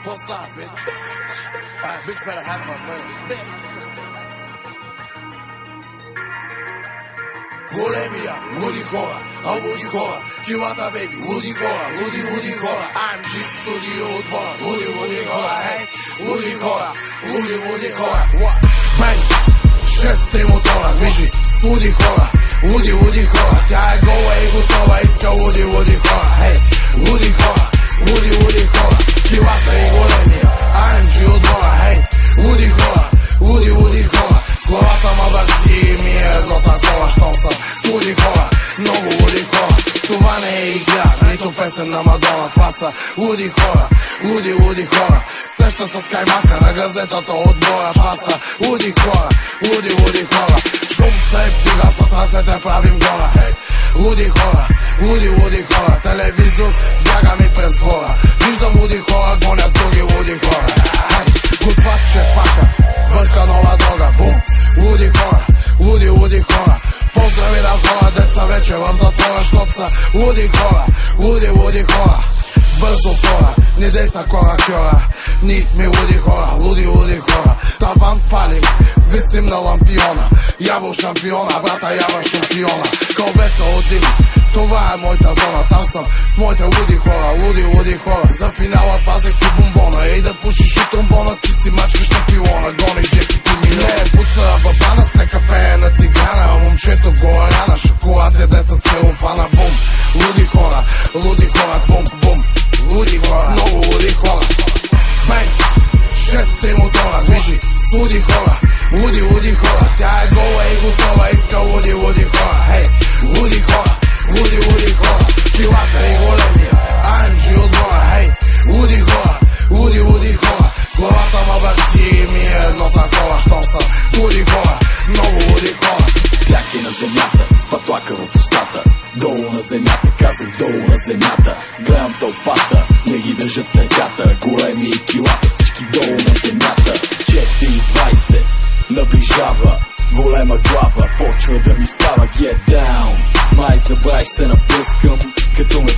Full stop, bitch. Bitch better have my money. Големия, луди хора, луди хора, килата, бейби, луди хора, луди хора. I'm just studio отбора, луди хора, хей, луди хора, луди хора. Бенц, 6 мотора, движи, луди хора, луди хора. Тя е гола и готова, иска луди хора, хей, луди хора, луди хора. Килата и големия, I'm отбора, хей, луди хора, луди хора. Главата ма върти ми е едно такова, щом съм с луди хора, много луди хора. Това не е игра, нито песен на Мадона, това са луди хора, луди хора. Сеща с каймака на газетата отбора, това са луди хора, луди хора. Шум се вдига, с ръцете правим гора, хей, луди хора, луди хора. Телевизор бяга ми през двора, виждам луди хора, гонят други луди хора. Хей, готват чепака, върха нова дрога, бум. Луди хора, луди хора. Поздрави на хора, деца вече в затвора, щот са луди хора, луди хора. Бързо фора, не дей са кора, ние сме луди хора, луди хора. Таван палим, висим на лампиона, яво шампиона, брата ява шампиона. Кълбета от дим, това е моята зона, там съм с моите луди хора. За финала пазех ти бомбона, ей да пушиш от тромбона, ти си мачкаш на пилона, гониш джеките ми. Не е буца бабана с нека пее на тиграна, момчето горана, шоколад яде с целофана, бум. Луди хора, бум, бум. Луди хора, много луди хора. Бенц, 6 мотора, движи с луди хора, луди хора. Тя е гола и готова, иска луди хора, хей, луди хора, луди хора. Килата и големия, I'm отбора, хей, луди хора. Главата ма върти ми е едно такова, щом съм с луди хора, много луди хора. Кляки на земята, с патлака в устата, долу на земята, казах долу на земята. Гледам тълпата, не ги държат краката, големи и килата, всички долу на земята. 4:20, наближава, голема глава, почва да ми става, get down. Май забравих се напускам, като ме